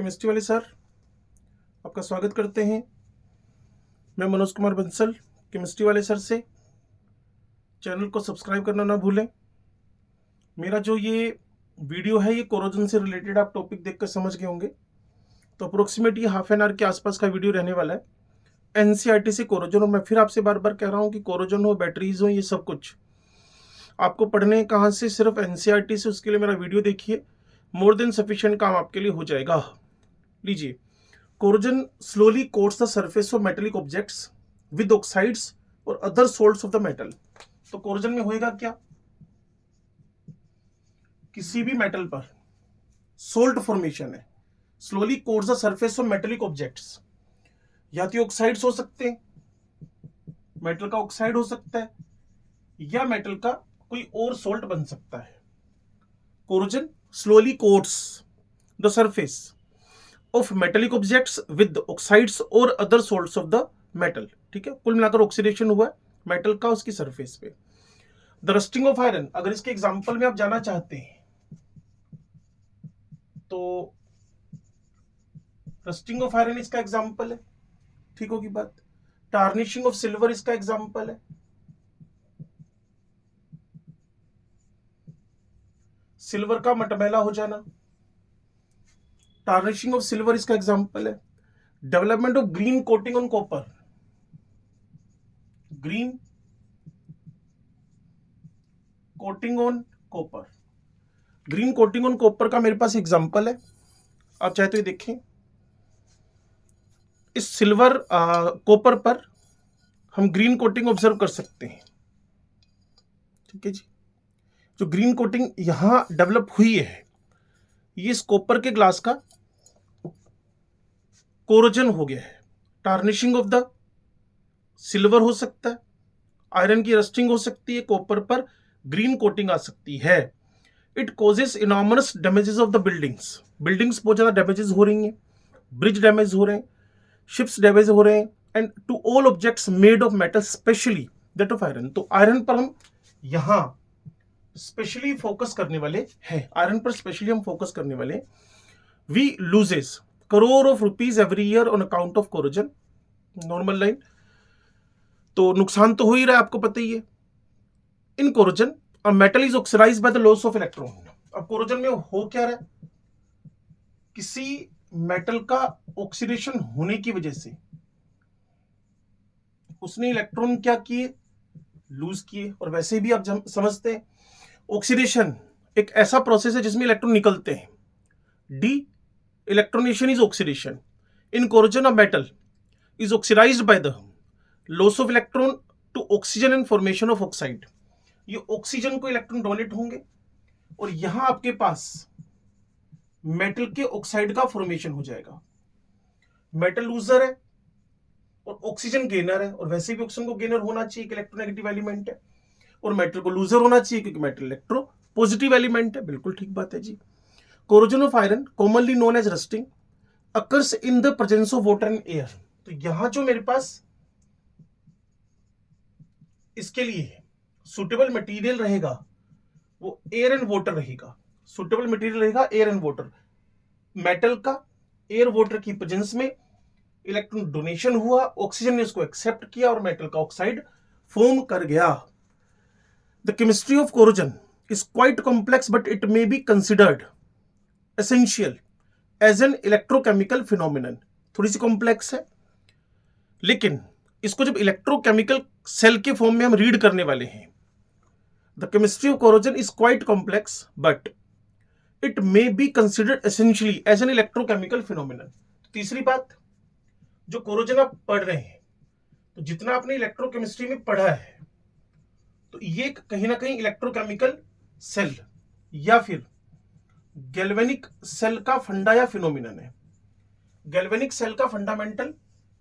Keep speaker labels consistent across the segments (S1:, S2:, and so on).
S1: Chemistry वाले sir, आपका स्वागत करते हैं। मैं मनोज कुमार बंसल, केमिस्ट्री वाले सर से। चैनल को सब्सक्राइब करना ना भूलें। मेरा जो ये वीडियो है ये कोरोजन से रिलेटेड आप टॉपिक देखकर समझ गए होंगे। तो अप्रोक्सीमेट ये हाफ एन आवर के आसपास का वीडियो रहने वाला है। एनसीईआरटी से कोरोजन, और मैं फिर आपसे बार बार कह रहा हूँ कि कोरोजन हो, बैटरीज हो, ये सब कुछ आपको पढ़ने कहाँ से, सिर्फ एनसीईआरटी से। उसके लिए मेरा वीडियो देखिए, मोर देन सफिशिएंट काम आपके लिए हो जाएगा। लीजिए, corrosion slowly coats the surface of metallic objects with oxides और other salts of the metal. तो कोरोजन में होएगा क्या? किसी भी मेटल पर सोल्ट फॉर्मेशन है। Slowly coats the surface of metallic objects. या तो ऑक्साइड्स हो सकते हैं, मेटल का ऑक्साइड हो सकता है, या मेटल का कोई और सोल्ट बन सकता है। Corrosion slowly coats the surface of metallic objects with oxides और other salts of the metal. ठीक है, कुल मिलाकर ऑक्सीडेशन हुआ है मेटल का उसकी सरफेस पे। द रस्टिंग ऑफ आयरन, अगर इसके एग्जांपल में आप जाना चाहते हैं तो रस्टिंग ऑफ आयरन इसका एग्जांपल है, ठीक होगी बात। टार्निशिंग ऑफ सिल्वर इसका एग्जांपल है। सिल्वर का मटमैला हो जाना, टार्निशिंग ऑफ सिल्वर इसका एग्जांपल है। Development of green coating on copper, green coating on copper, green coating on copper का मेरे पास एग्जांपल है। आप चाहे तो ये देखें, इस सिल्वर कॉपर पर हम ग्रीन कोटिंग ऑब्जर्व कर सकते हैं। ठीक है जी, जो ग्रीन कोटिंग यहां डेवलप हुई है ये इस कॉपर के ग्लास का कोरोजन हो गया है। टार्निशिंग ऑफ द सिल्वर हो सकता है, आयरन की रस्टिंग हो सकती है, कॉपर पर ग्रीन कोटिंग आ सकती है। It causes enormous damages of the buildings. Buildings बहुत ज्यादा डैमेजेस हो रही हैं, ब्रिज डैमेज हो रहे हैं, शिप्स डैमेज हो रहे हैं, and to all objects made of metal specially that of iron. तो आयरन पर हम यहां स्पेशली फोकस करने वाले हैं, आयरन पर स्पेशली हम फोकस करने वाले। We loses crore of rupees every year on account of corrosion. Normal line, तो नुकसान तो हो ही रहा है, आपको पता ही है। In corrosion a metal is oxidised by the loss of electron. अब कोरोजन में हो क्या रहा है? किसी मेटल का ऑक्सीडेशन होने की वजह से उसने इलेक्ट्रॉन क्या किए? लूज किए। और वैसे भी आप समझते हैं ऑक्सीडेशन एक ऐसा प्रोसेस है जिसमें इलेक्ट्रॉन निकलते हैं। De electronation is oxidation. In corrosion of metal is oxidised by the loss of electron to oxygen and formation of oxide. ये ऑक्सीजन को इलेक्ट्रॉन डोनेट होंगे और यहां आपके पास मेटल के ऑक्साइड का फॉर्मेशन हो जाएगा। मेटल लूजर है और ऑक्सीजन गेनर है, और वैसे भी ऑक्सीजन को गेनर होना चाहिए कि इलेक्ट्रोनेगेटिव एलिमेंट है, और मेटल को लूजर होना चाहिए क्योंकि मेटल इलेक्ट्रो पॉजिटिव एलिमेंट है। बिल्कुल ठीक बात है जी। Corrosion of iron commonly known as rusting occurs in the presence of water and air. तो यहां जो मेरे पास इसके लिए सुटेबल मटेरियल रहेगा वो एयर एंड वाटर रहेगा। सुटेबल मटेरियल रहेगा एयर एंड वाटर। मेटल का एयर वाटर की प्रेजेंस में इलेक्ट्रॉन डोनेशन हुआ, ऑक्सीजन ने उसको एक्सेप्ट किया और मेटल का ऑक्साइड फॉर्म कर गया। The chemistry of corrosion is quite complex but it may be considered essential as an electrochemical phenomenon. थोड़ी सी कॉम्प्लेक्स है, लेकिन इसको जब इलेक्ट्रोकेमिकल सेल के फॉर्म में हम रीड करने वाले हैं, the chemistry of corrosion is quite complex but it may be considered essentially as an electrochemical phenomenon. तीसरी बात, जो कोरोजन आप पढ़ रहे हैं, तो जितना आपने इलेक्ट्रोकेमिस्ट्री में पढ़ा है, तो ये कहीं ना कहीं इलेक्ट्रोकेमिकल सेल या फिर गैल्वेनिक सेल का फंडा या फिनोमिनन है। गैल्वेनिक सेल का फंडामेंटल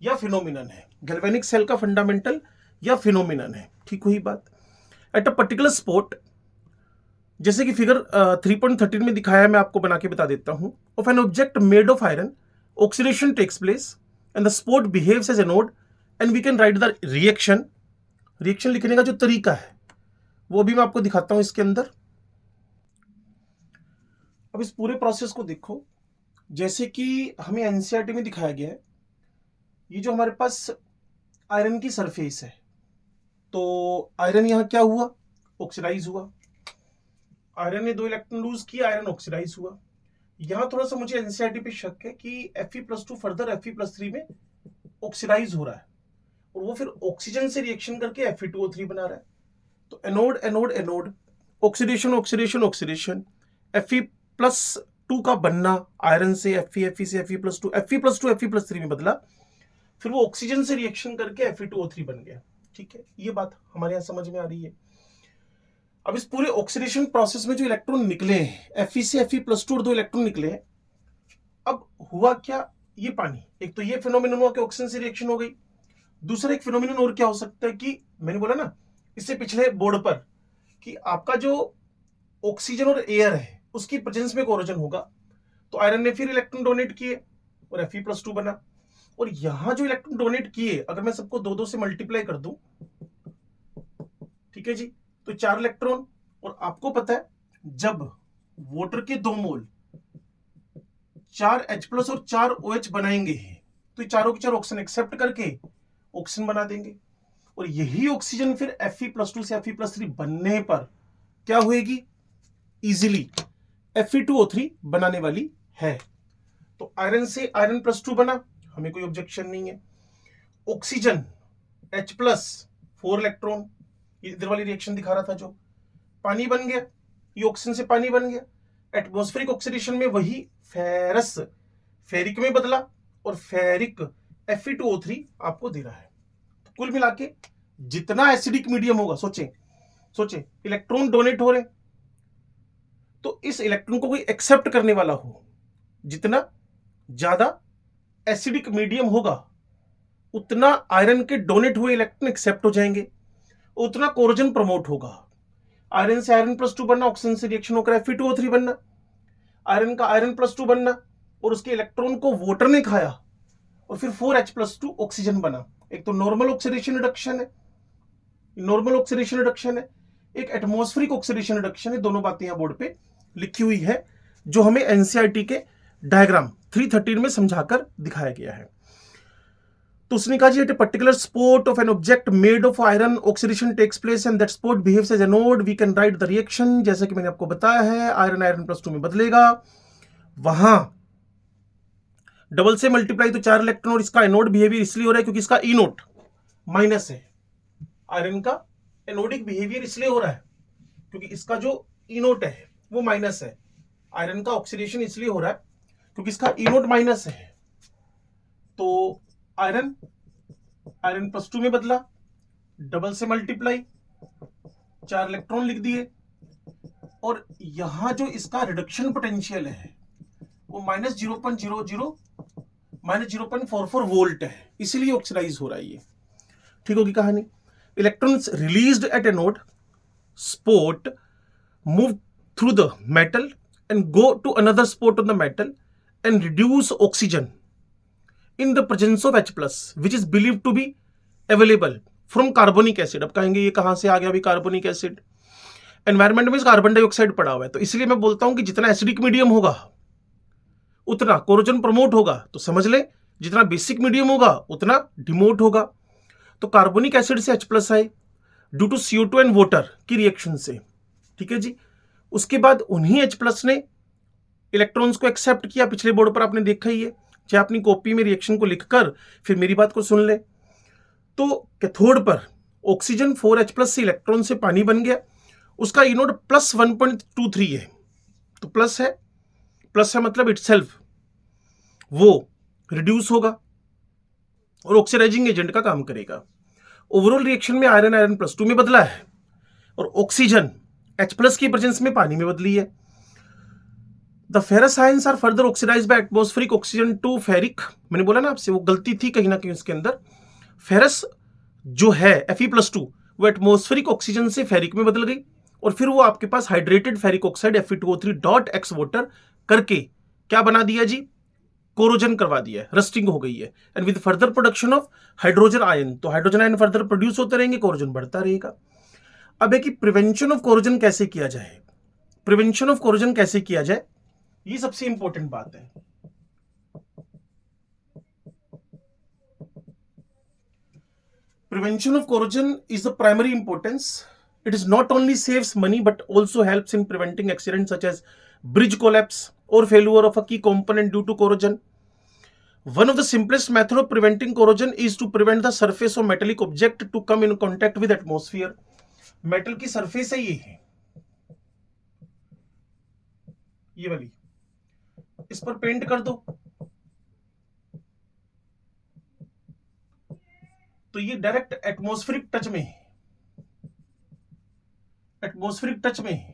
S1: या फिनोमिनन है, गैल्वेनिक सेल का फंडामेंटल या फिनोमिनन है। ठीक हुई बात। एट अ पर्टिकुलर स्पॉट, जैसे कि फिगर 3.13 में दिखाया है, मैं आपको बना के बता देता हूं। Of an object made of iron oxidation takes place and the spot behaves as anode and we can write the reaction. Reaction लिखने का जो तरीका है वो भी मैं आपको दिखाता हूं इसके अंदर। अब इस पूरे प्रोसेस को देखो। जैसे कि हमें एनसीईआरटी में दिखाया गया है, ये जो हमारे पास आयरन की सरफेस है, तो आयरन यहाँ क्या हुआ, ऑक्सीडाइज हुआ। आयरन ने 2 इलेक्ट्रॉन लूज किया, आयरन ऑक्सीडाइज हुआ। यहाँ थोड़ा सा मुझे एनसीईआरटी पे शक है कि Fe+2 फर्दर Fe+3 में ऑक्सीडाइज हो रहा है और वो फिर ऑक्सीजन से रिएक्शन करके Fe2O3 बना रहा है। तो anode anode anode, oxidation oxidation oxidation, Fe+2 का बनना आयरन से Fe से Fe+2 Fe+3 में बदला, फिर वो ऑक्सीजन से रिएक्शन करके Fe2O3 बन गया। ठीक है, ये बात हमारे यहां समझ में आ रही है। अब इस पूरे ऑक्सीडेशन प्रोसेस में जो इलेक्ट्रॉन निकले हैं, Fe से Fe+2 और 2 इलेक्ट्रॉन निकले हैं, अब हुआ क्या, ये पानी, एक तो ये फिनोमिनन हुआ कि ऑक्सीजन से रिएक्शन हो गई। दूसरा एक फिनोमिनन और क्या हो सकता है कि मैंने बोला ना इससे पिछले बोर्ड पर कि आपका जो ऑक्सीजन और एयर है उसकी प्रेजेंस में कोरोजन होगा, तो आयरन ने फिर इलेक्ट्रॉन डोनेट किए और Fe+2 बना। और यहां जो इलेक्ट्रॉन डोनेट किए, अगर मैं सबको 2-2 से मल्टीप्लाई कर दूं, ठीक है जी, तो 4 इलेक्ट्रॉन। और आपको पता है जब वाटर के 2 मोल 4 H+ और 4 OH बनाएंगे तो ये चारों के चार ऑक्सीजन एक्सेप्ट करके ऑक्सीजन बना देंगे और यही ऑक्सीजन फिर Fe+2 से Fe+3 बनने पर क्या होएगी, इजीली Fe2O3 बनाने वाली है। तो आयरन से Iron+2 बना, हमें कोई ऑब्जेक्शन नहीं है। ऑक्सीजन H+ 4 इलेक्ट्रॉन, ये इधर वाली रिएक्शन दिखा रहा था, जो पानी बन गया, ये ऑक्सीजन से पानी बन गया। एटमॉस्फेरिक ऑक्सीडेशन में वही फेरस फेरिक में बदला और फेरिक Fe2O3 आपको दे रहा है। तो कुल मिला के जितना एसिडिक मीडियम होगा, सोचें इलेक्ट्रॉन डोनेट हो रहे, तो इस इलेक्ट्रॉन को कोई एक्सेप्ट करने वाला हो, जितना ज्यादा एसिडिक मीडियम होगा उतना आयरन के डोनेट हुए इलेक्ट्रॉन एक्सेप्ट हो जाएंगे, उतना कोरोजन प्रमोट होगा। आयरन से Iron+2 बनना, ऑक्सीजन से रिएक्शन होकर Fe2O3 बनना, आयरन का Iron+2 बनना और उसके इलेक्ट्रॉन को वाटर ने खाया और फिर 4H+2 ऑक्सीजन बना। एक तो नॉर्मल ऑक्सीडेशन रिडक्शन है, नॉर्मल ऑक्सीडेशन रिडक्शन है, एक एटमॉस्फेरिक ऑक्सीडेशन रिडक्शन है। दोनों बातें यहां बोर्ड पे लिखी हुई है, जो हमें एनसीईआरटी के डायग्राम 313 में समझाकर दिखाया गया है। तो उसने कहा जी, particular spot of an object made of iron oxidation takes place and that spot behaves as anode, we can write the reaction. जैसे कि मैंने आपको बताया है, आयरन Iron+2 में बदलेगा, वहां डबल से मल्टीप्लाई तो 4 इलेक्ट्रॉन, और इसका एनोड बिहेवियर इसलिए हो रहा है क्योंकि इसका ई नोट माइनस है। आयरन का एनोडिक बिहेवियर इसलिए हो रहा है क्योंकि इसका जो ई नोट है वो माइनस है। आयरन का ऑक्सीडेशन इसलिए हो रहा है क्योंकि इसका ई नोट माइनस है। तो Iron+2 में बदला, डबल से मल्टीप्लाई, 4 इलेक्ट्रॉन लिख दिए, और यहां जो इसका रिडक्शन पोटेंशियल है वो -0.44 वोल्ट है, इसीलिए ऑक्सीडाइज हो रहा है ये। ठीक होगी कहानी। Electrons released at A node spot move through the metal and go to another spot on the metal and reduce oxygen in the presence of H+, which is believed to be available from carbonic acid। अब कहेंगे ये कहां से आ गया अभी carbonic acid, environment में carbon dioxide पड़ा हुआ है, तो इसलिए मैं बोलता हूं कि जितना एसिडिक मीडियम होगा उतना कोरोजन प्रमोट होगा। तो समझ ले, जितना बेसिक मीडियम होगा उतना डिमोट होगा। तो कार्बोनिक एसिड से H+ आए due to CO2 and water की रिएक्शन से, ठीक है जी। उसके बाद उन्हीं H+ ने इलेक्ट्रॉन्स को एक्सेप्ट किया, पिछले बोर्ड पर आपने देखा ही है, चाहे अपनी कॉपी में रिएक्शन को लिखकर फिर मेरी बात को सुन ले। तो कैथोड पर ऑक्सीजन 4H+ से इलेक्ट्रॉन से पानी बन गया, उसका ई नोड +1.23 है, तो प्लस है मतलब इटसेल्फ वो रिड्यूस होगा और ऑक्सीडाइजिंग एजेंट का काम करेगा। ओवरऑल रिएक्शन में आयरन Iron+2 में बदला है और ऑक्सीजन H+ की प्रेजेंस में पानी में बदली है। The ferrous ions are further oxidise by atmospheric oxygen to ferric. मैंने बोला ना आपसे, वो गलती थी कहीं ना कहीं उसके अंदर। फेरस जो है Fe+2 वो एटमॉस्फेरिक ऑक्सीजन से फेरिक में बदल गई और फिर वो आपके पास hydrated ferric oxide Fe2O3.X water करके क्या बना दिया जी, कोरोजन करवा दिया है, रस्टिंग हो गई है। And with further production of hydrogen ion, तो हाइड्रोजन आयन फर्दर प्रोड्यूस होते रहेंगे, कोरोजन बढ़ता रहेगा। अब है कि प्रिवेंशन ऑफ कोरोजन कैसे किया जाए, प्रिवेंशन ऑफ कोरोजन कैसे किया जाए, ये सबसे इंपॉर्टेंट बात है। Prevention of corrosion is the primary importance. It is not only saves money but also helps in preventing accidents such as bridge collapse or failure of a key component due to corrosion. One of the simplest method of preventing corrosion is to prevent the surface of metallic object to come in contact with atmosphere. Metal की surface है ये वाली, इस पर paint कर दो तो ये डायरेक्ट एटमॉस्फेरिक टच में है, एटमॉस्फेरिक टच में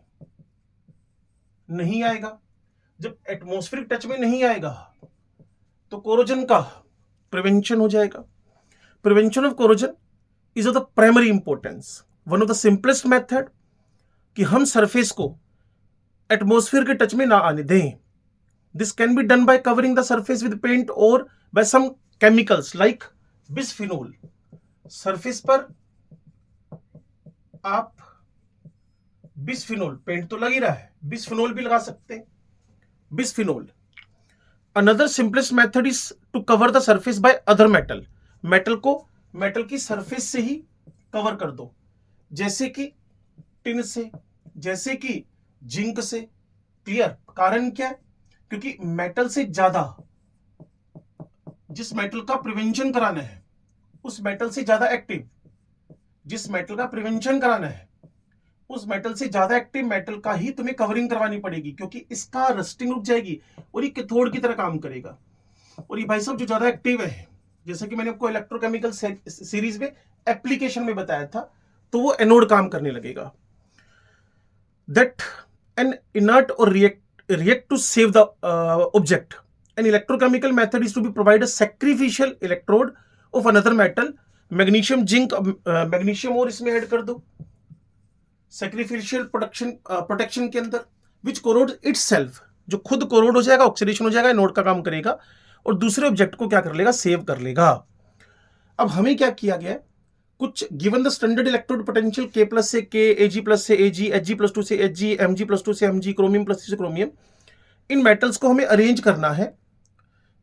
S1: नहीं आएगा। जब एटमॉस्फेरिक टच में नहीं आएगा तो कोरोजन का प्रिवेंशन हो जाएगा। Prevention of corrosion is of the primary importance, one of the simplest method कि हम सरफेस को एटमॉस्फेयर के टच में ना आने दें। This can be done by covering the surface with paint और by some chemicals like bisphenol. Surface पर आप बिस्फिनोल, पेंट तो लग ही रहा है, बिस्फिनोल भी लगा सकते हैं, bisphenol. Another simplest method is to cover the surface by other metal. Metal को मेटल की सरफेस से ही कवर कर दो, जैसे कि टिन से, जैसे कि जिंक से। क्लियर? कारण क्या है? क्योंकि मेटल से ज्यादा, जिस मेटल का प्रिवेंशन कराना है उस मेटल से ज्यादा एक्टिव, जिस मेटल का प्रिवेंशन कराना है उस मेटल से ज्यादा एक्टिव मेटल का ही तुम्हें कवरिंग करवानी पड़ेगी, क्योंकि इसका रस्टिंग रुक जाएगी और ये कैथोड की तरह काम करेगा। और ये भाई साहब जो ज्यादा एक्टिव है, जैसे कि मैंने आपको इलेक्ट्रोकेमिकल सीरीज में एप्लीकेशन में बताया था, तो वो एनोड काम करने लगेगा। दैट एन इनर्ट और react to save the object. An electrochemical method is to be provide a sacrificial electrode of another metal, magnesium, zinc, magnesium और इसमें ऐड कर दो sacrificial protection के अंदर, which corrodes itself, जो खुद कोरोड हो जाएगा, ऑक्सीडेशन हो जाएगा, नोड का काम करेगा और दूसरे ऑब्जेक्ट को क्या कर लेगा? सेव कर लेगा। अब हमें क्या किया गया है? कुछ given the standard electrode potential K plus से K, Ag प्लस से Ag, Hg प्लस 2 से Hg, Mg प्लस 2 से Mg, क्रोमियम प्लस 3 से क्रोमियम। इन मेटल्स को हमें अरेंज करना है,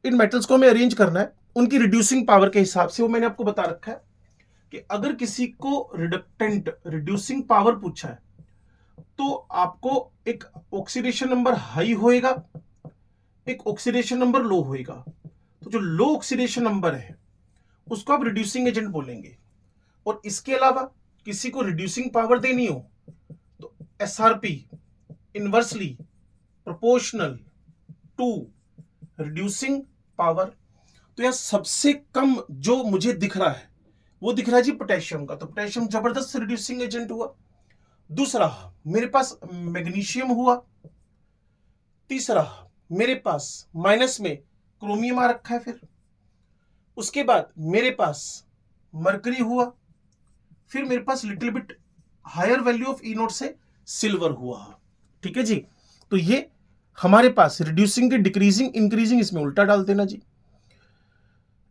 S1: इन मेटल्स को हमें अरेंज करना है उनकी रिड्यूसिंग पावर के हिसाब से। वो मैंने आपको बता रखा है कि अगर किसी को रिडक्टेंट रिड्यूसिंग पावर पूछा है तो आपको एक ऑक्सीडेशन नंबर हाई होएगा, एक ऑक्सीडेशन नंबर लो होएगा। तो जो लो ऑक्सीडेशन नंबर है उसको आप रिड्यूसिंग एजेंट बोलेंगे। और इसके अलावा किसी को रिड्यूसिंग पावर देनी हो तो SRP inversely proportional to reducing power. तो यहां सबसे कम जो मुझे दिख रहा है वो दिख रहा है जी पोटेशियम का, तो पोटेशियम जबरदस्त रिड्यूसिंग एजेंट हुआ। दूसरा मेरे पास मैग्नीशियम हुआ। तीसरा मेरे पास माइनस में क्रोमियम आ रखा है। फिर उसके बाद मेरे पास मरकरी हुआ। फिर मेरे पास little bit higher value of E naught से सिल्वर हुआ। ठीक है जी। तो ये हमारे पास रिड्यूसिंग के डिक्रीजिंग इंक्रीजिंग, इसमें उल्टा डाल देना जी।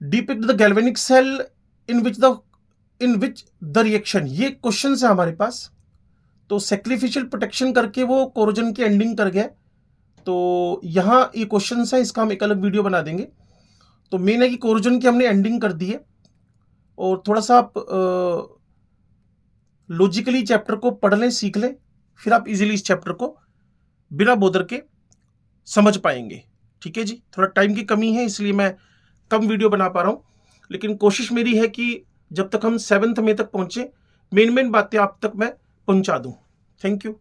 S1: Depict the galvanic cell in which the reaction, ये क्वेश्चन है हमारे पास। तो सैक्रिफिशियल प्रोटेक्शन करके वो कोरोजन की एंडिंग कर गया। तो यहां ये क्वेश्चन है, इसका हम एक अलग वीडियो बना देंगे। तो मेन है कि कोरोजन की हमने एंडिंग कर दी है। और थोड़ा सा आप लॉजिकली चैप्टर को पढ़ लें, सीख लें, फिर आप इजीली इस चैप्टर को बिना बोदर के समझ पाएंगे। ठीक है जी। थोड़ा टाइम की कमी है इसलिए मैं कम वीडियो बना पा रहा हूं, लेकिन कोशिश मेरी है कि जब तक हम 7th में तक पहुंचे मेन बातें आप तक मैं पहुंचा दूं। Thank you.